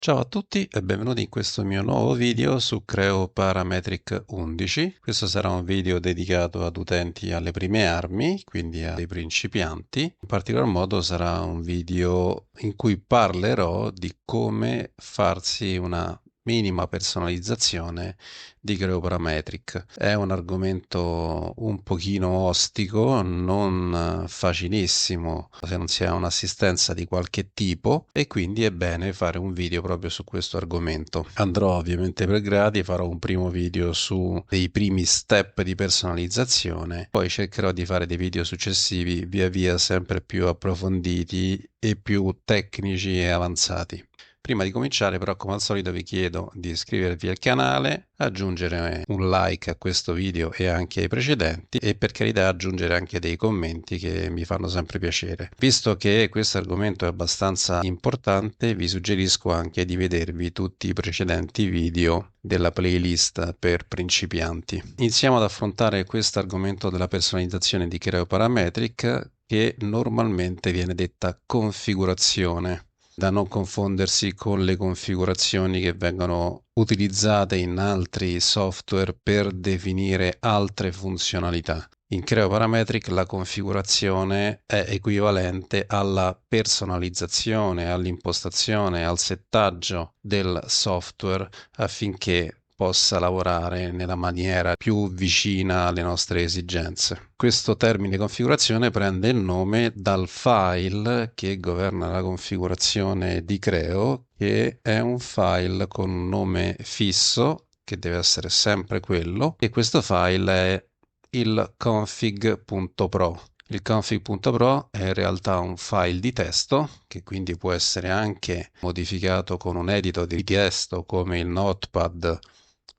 Ciao a tutti e benvenuti in questo mio nuovo video su Creo Parametric 11. Questo sarà un video dedicato ad utenti alle prime armi, quindi ai principianti. In particolar modo sarà un video in cui parlerò di come farsi una minima personalizzazione di Creo Parametric. È un argomento un pochino ostico, non facilissimo se non si ha un'assistenza di qualche tipo, e quindi è bene fare un video proprio su questo argomento. Andrò ovviamente per gradi, farò un primo video su dei primi step di personalizzazione, poi cercherò di fare dei video successivi via via sempre più approfonditi e più tecnici e avanzati. Prima di cominciare, però, come al solito vi chiedo di iscrivervi al canale, aggiungere un like a questo video e anche ai precedenti e per carità aggiungere anche dei commenti che mi fanno sempre piacere. Visto che questo argomento è abbastanza importante, vi suggerisco anche di vedervi tutti i precedenti video della playlist per principianti. Iniziamo ad affrontare questo argomento della personalizzazione di Creo Parametric, che normalmente viene detta configurazione, da non confondersi con le configurazioni che vengono utilizzate in altri software per definire altre funzionalità. In Creo Parametric la configurazione è equivalente alla personalizzazione, all'impostazione, al settaggio del software affinché possa lavorare nella maniera più vicina alle nostre esigenze. Questo termine configurazione prende il nome dal file che governa la configurazione di Creo, che è un file con un nome fisso, che deve essere sempre quello, e questo file è il config.pro. Il config.pro è in realtà un file di testo che quindi può essere anche modificato con un editor di testo come il Notepad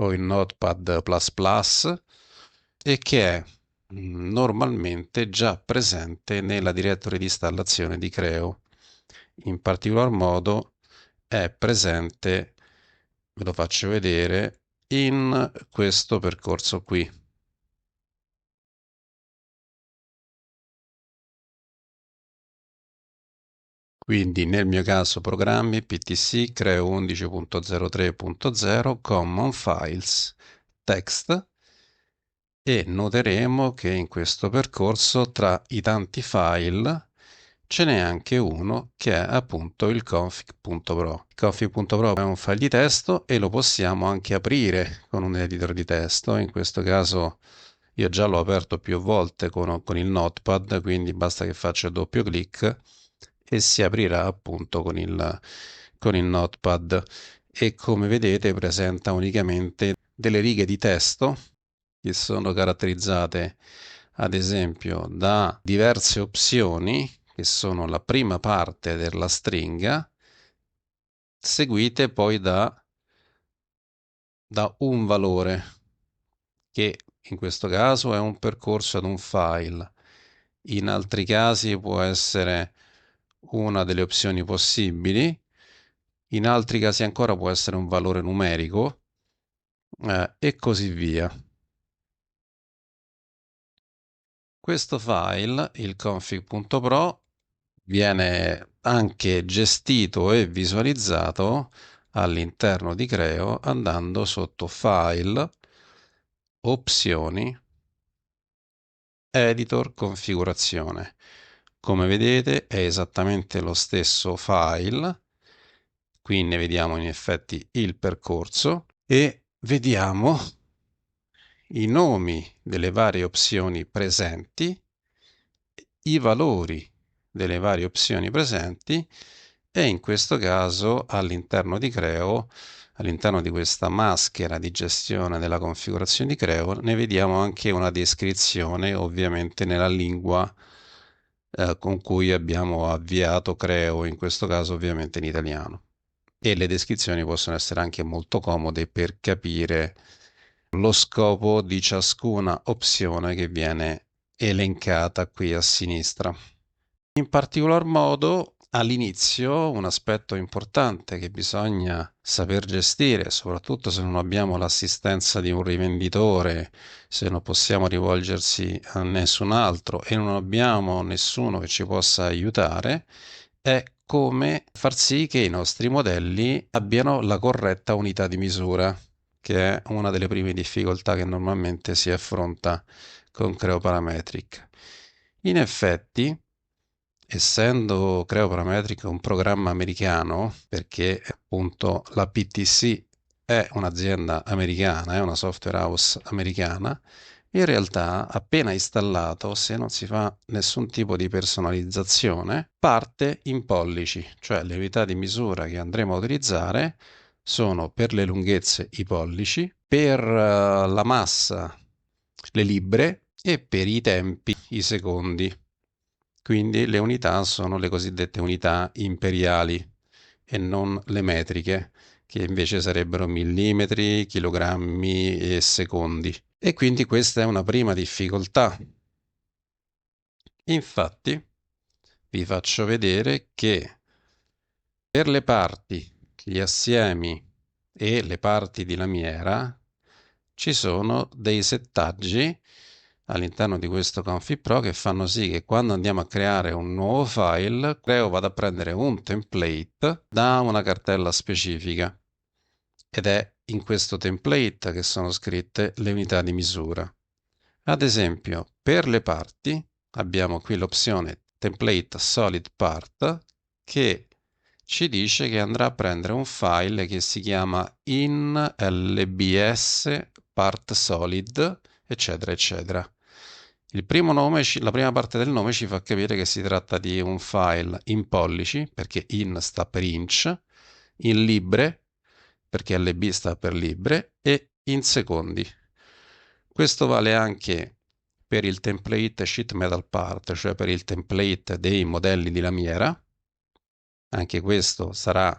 o il Notepad++, e che è normalmente già presente nella direttory di installazione di Creo. In particolar modo è presente, ve lo faccio vedere, in questo percorso qui. Quindi nel mio caso programmi PTC Creo 11.03.0 Common Files Text, e noteremo che in questo percorso tra i tanti file ce n'è anche uno che è appunto il config.pro. Il config.pro è un file di testo e lo possiamo anche aprire con un editor di testo. In questo caso io già l'ho aperto più volte con il Notepad, quindi basta che faccia doppio clic e si aprirà appunto con il Notepad, e come vedete presenta unicamente delle righe di testo che sono caratterizzate ad esempio da diverse opzioni che sono la prima parte della stringa, seguite poi da un valore, che in questo caso è un percorso ad un file. In altri casi può essere una delle opzioni possibili, in altri casi ancora può essere un valore numerico, e così via. Questo file, il config.pro, viene anche gestito e visualizzato all'interno di Creo andando sotto File, Opzioni, Editor, Configurazione. Come vedete è esattamente lo stesso file, qui ne vediamo in effetti il percorso e vediamo i nomi delle varie opzioni presenti, i valori delle varie opzioni presenti, e in questo caso all'interno di Creo, all'interno di questa maschera di gestione della configurazione di Creo, ne vediamo anche una descrizione, ovviamente nella lingua con cui abbiamo avviato Creo, in questo caso ovviamente in italiano. E le descrizioni possono essere anche molto comode per capire lo scopo di ciascuna opzione che viene elencata qui a sinistra. In particolar modo, all'inizio, un aspetto importante che bisogna saper gestire, soprattutto se non abbiamo l'assistenza di un rivenditore, se non possiamo rivolgersi a nessun altro e non abbiamo nessuno che ci possa aiutare, è come far sì che i nostri modelli abbiano la corretta unità di misura, che è una delle prime difficoltà che normalmente si affronta con Creo Parametric. In effetti, essendo Creo Parametric un programma americano, perché appunto la PTC è un'azienda americana, è una software house americana, in realtà appena installato, se non si fa nessun tipo di personalizzazione, parte in pollici, cioè le unità di misura che andremo a utilizzare sono per le lunghezze i pollici, per la massa le libbre e per i tempi i secondi. Quindi le unità sono le cosiddette unità imperiali e non le metriche, che invece sarebbero millimetri, chilogrammi e secondi. E quindi questa è una prima difficoltà. Infatti, vi faccio vedere che per le parti, gli assiemi e le parti di lamiera ci sono dei settaggi all'interno di questo Config Pro che fanno sì che quando andiamo a creare un nuovo file, Creo vada a prendere un template da una cartella specifica ed è in questo template che sono scritte le unità di misura. Ad esempio, per le parti abbiamo qui l'opzione Template Solid Part che ci dice che andrà a prendere un file che si chiama in.lbs part solid, eccetera, eccetera. Il primo nome, la prima parte del nome ci fa capire che si tratta di un file in pollici, perché in sta per inch, in libre, perché LB sta per libre, e in secondi. Questo vale anche per il template sheet metal part, cioè per il template dei modelli di lamiera. Anche questo sarà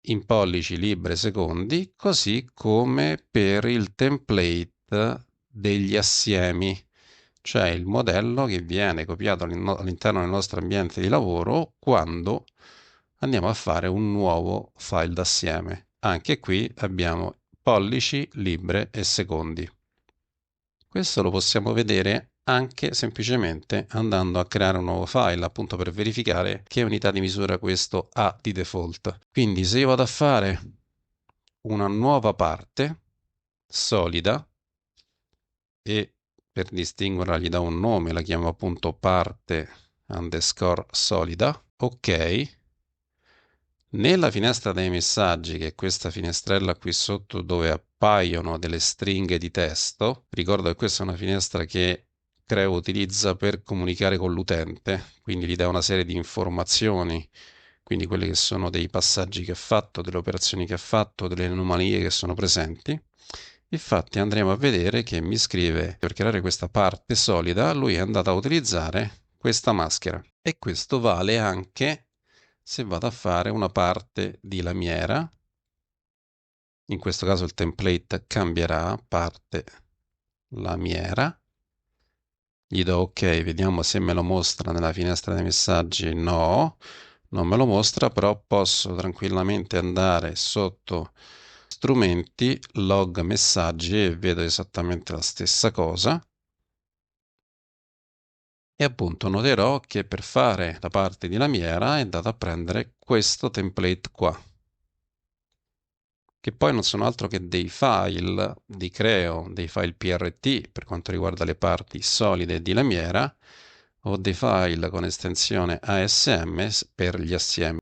in pollici, libre, secondi, così come per il template degli assiemi, cioè il modello che viene copiato all'interno del nostro ambiente di lavoro quando andiamo a fare un nuovo file d'assieme. Anche qui abbiamo pollici, libre e secondi. Questo lo possiamo vedere anche semplicemente andando a creare un nuovo file, appunto per verificare che unità di misura questo ha di default. Quindi se io vado a fare una nuova parte solida e per distinguerla gli do un nome, la chiamo appunto parte underscore solida, ok. Nella finestra dei messaggi, che è questa finestrella qui sotto dove appaiono delle stringhe di testo, ricordo che questa è una finestra che Creo utilizza per comunicare con l'utente, quindi gli dà una serie di informazioni, quindi quelli che sono dei passaggi che ha fatto, delle operazioni che ha fatto, delle anomalie che sono presenti. Infatti andremo a vedere che mi scrive per creare questa parte solida, lui è andato a utilizzare questa maschera e questo vale anche se vado a fare una parte di lamiera. In questo caso il template cambierà parte lamiera, gli do ok, vediamo se me lo mostra nella finestra dei messaggi. No, non me lo mostra, però posso tranquillamente andare sotto strumenti, log messaggi e vedo esattamente la stessa cosa. E appunto noterò che per fare la parte di lamiera è andato a prendere questo template qua, che poi non sono altro che dei file di Creo, dei file PRT per quanto riguarda le parti solide di lamiera, o dei file con estensione ASM per gli assiemi.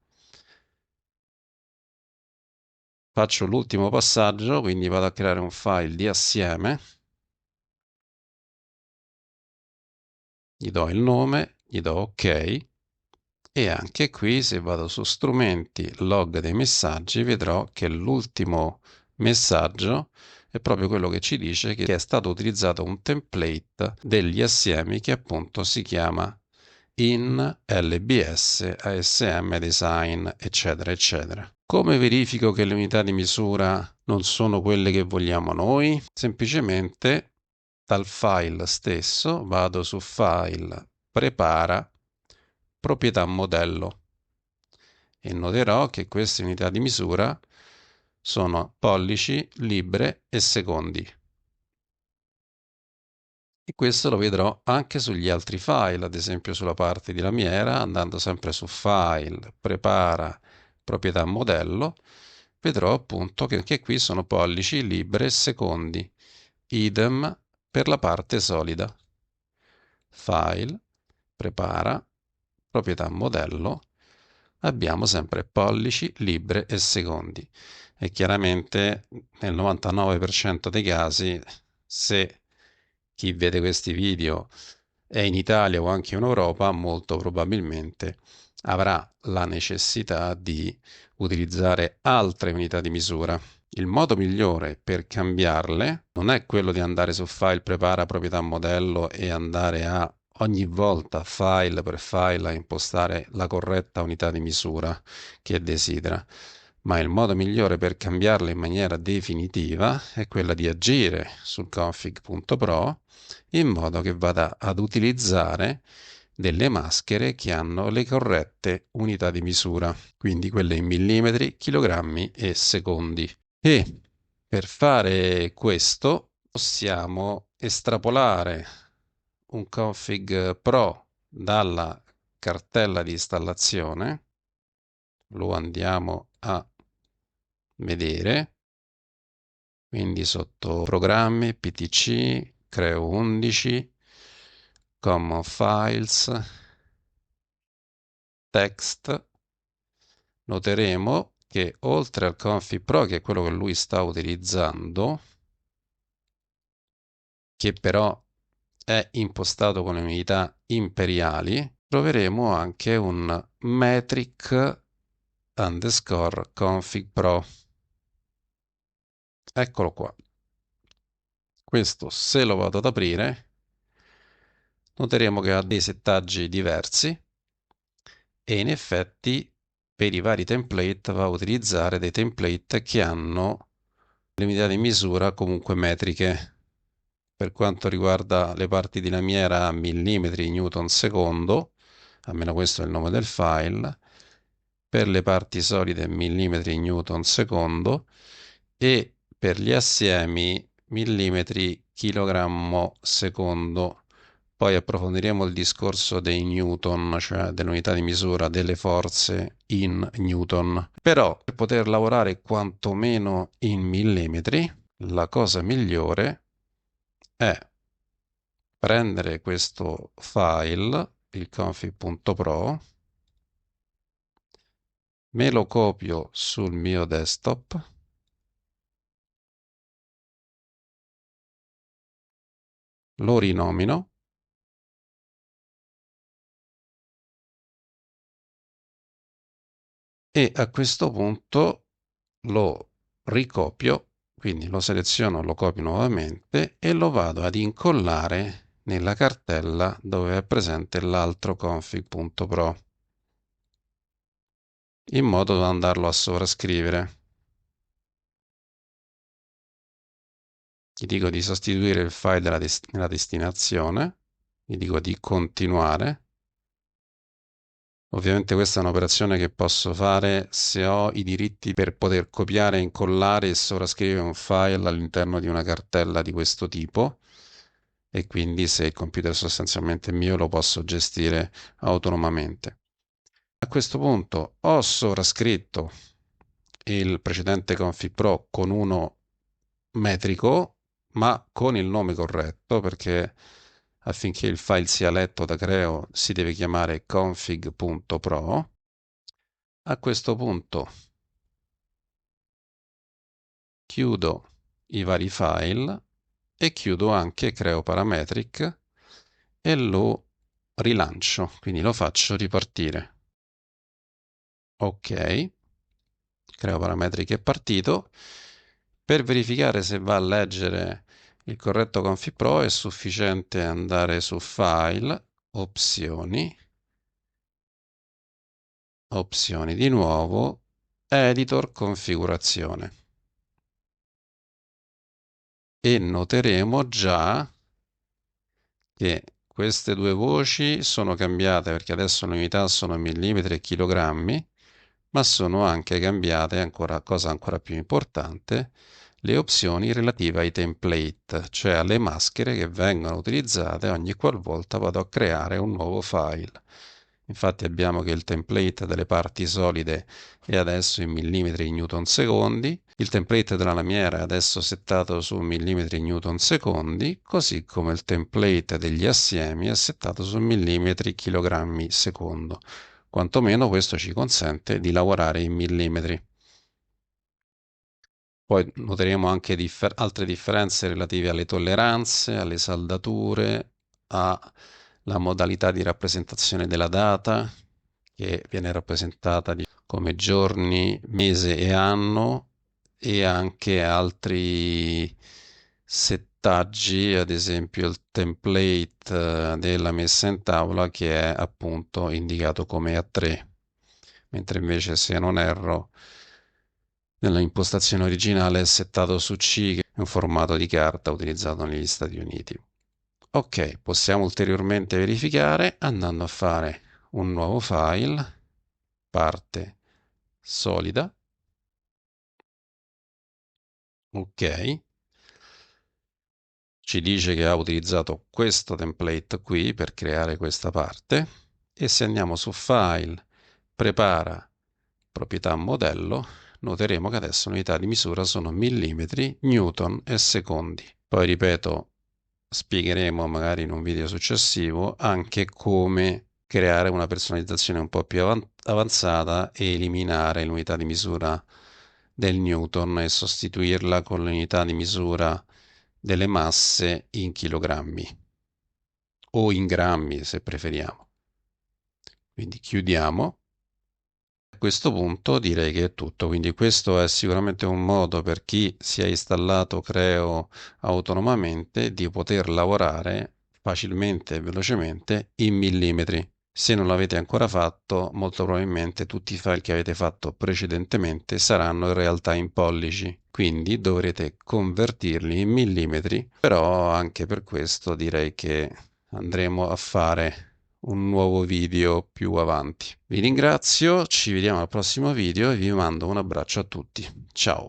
Faccio l'ultimo passaggio, quindi vado a creare un file di assieme, gli do il nome, gli do ok, e anche qui se vado su strumenti, log dei messaggi, vedrò che l'ultimo messaggio è proprio quello che ci dice che è stato utilizzato un template degli assiemi che appunto si chiama in LBS ASM Design, eccetera, eccetera. Come verifico che le unità di misura non sono quelle che vogliamo noi? Semplicemente dal file stesso vado su File, Prepara, Proprietà modello e noterò che queste unità di misura sono pollici, libre e secondi. E questo lo vedrò anche sugli altri file, ad esempio sulla parte di lamiera, andando sempre su File, Prepara, Proprietà Modello, vedrò appunto che anche qui sono pollici, libbre e secondi. Idem per la parte solida. File, Prepara, Proprietà Modello, abbiamo sempre pollici, libbre e secondi. E chiaramente nel 99% dei casi, se chi vede questi video è in Italia o anche in Europa, molto probabilmente avrà la necessità di utilizzare altre unità di misura. Il modo migliore per cambiarle non è quello di andare su File, Prepara, Proprietà Modello e andare a ogni volta file per file a impostare la corretta unità di misura che desidera, ma il modo migliore per cambiarle in maniera definitiva è quella di agire sul config.pro in modo che vada ad utilizzare delle maschere che hanno le corrette unità di misura, quindi quelle in millimetri, chilogrammi e secondi. E per fare questo possiamo estrapolare un config pro dalla cartella di installazione, lo andiamo a vedere, quindi sotto programmi, PTC, creo 11, common files, text, noteremo che oltre al config pro, che è quello che lui sta utilizzando, che però è impostato con le unità imperiali, troveremo anche un metric underscore config pro. Eccolo qua. Questo, se lo vado ad aprire, noteremo che ha dei settaggi diversi e in effetti per i vari template va a utilizzare dei template che hanno le unità di misura comunque metriche. Per quanto riguarda le parti di lamiera, millimetri newton secondo, almeno questo è il nome del file, per le parti solide millimetri newton secondo e per gli assiemi millimetri chilogrammo secondo. Poi approfondiremo il discorso dei newton, cioè dell'unità di misura delle forze in newton. Però per poter lavorare quantomeno in millimetri, la cosa migliore è prendere questo file, il config.pro, me lo copio sul mio desktop, lo rinomino e a questo punto lo ricopio, quindi lo seleziono, lo copio nuovamente e lo vado ad incollare nella cartella dove è presente l'altro config.pro in modo da andarlo a sovrascrivere. Gli dico di sostituire il file nella destinazione, gli dico di continuare. Ovviamente questa è un'operazione che posso fare se ho i diritti per poter copiare, incollare e sovrascrivere un file all'interno di una cartella di questo tipo e quindi se il computer sostanzialmente è mio lo posso gestire autonomamente. A questo punto ho sovrascritto il precedente config pro con uno metrico ma con il nome corretto perché affinché il file sia letto da Creo si deve chiamare config.pro. A questo punto chiudo i vari file e chiudo anche Creo Parametric e lo rilancio, quindi lo faccio ripartire. Ok, Creo Parametric è partito. Per verificare se va a leggere il corretto config pro è sufficiente andare su File, Opzioni, Opzioni di nuovo, Editor Configurazione. E noteremo già che queste due voci sono cambiate perché adesso le unità sono millimetri e chilogrammi, ma sono anche cambiate, ancora, cosa ancora più importante, le opzioni relative ai template, cioè alle maschere che vengono utilizzate ogni qualvolta vado a creare un nuovo file. Infatti abbiamo che il template delle parti solide è adesso in millimetri newton secondi, il template della lamiera è adesso settato su millimetri newton secondi, così come il template degli assiemi è settato su millimetri chilogrammi secondo. Quantomeno questo ci consente di lavorare in millimetri. Poi noteremo anche altre differenze relative alle tolleranze, alle saldature, alla modalità di rappresentazione della data, che viene rappresentata come giorni, mese e anno, e anche altri settaggi, ad esempio il template della messa in tavola che è appunto indicato come A3, mentre invece se non erro nella impostazione originale è settato su C, che è un formato di carta utilizzato negli Stati Uniti. Ok, possiamo ulteriormente verificare andando a fare un nuovo file, parte solida, ok, ci dice che ha utilizzato questo template qui per creare questa parte e se andiamo su file, prepara, proprietà modello, noteremo che adesso le unità di misura sono millimetri, newton e secondi. Poi ripeto, spiegheremo magari in un video successivo anche come creare una personalizzazione un po' più avanzata e eliminare l'unità di misura del newton e sostituirla con l'unità di misura delle masse in chilogrammi o in grammi se preferiamo. Quindi chiudiamo. A questo punto direi che è tutto, quindi questo è sicuramente un modo per chi si è installato Creo autonomamente di poter lavorare facilmente e velocemente in millimetri. Se non l'avete ancora fatto, molto probabilmente tutti i file che avete fatto precedentemente saranno in realtà in pollici, quindi dovrete convertirli in millimetri, però anche per questo direi che andremo a fare un nuovo video più avanti. Vi ringrazio, ci vediamo al prossimo video e vi mando un abbraccio a tutti. Ciao!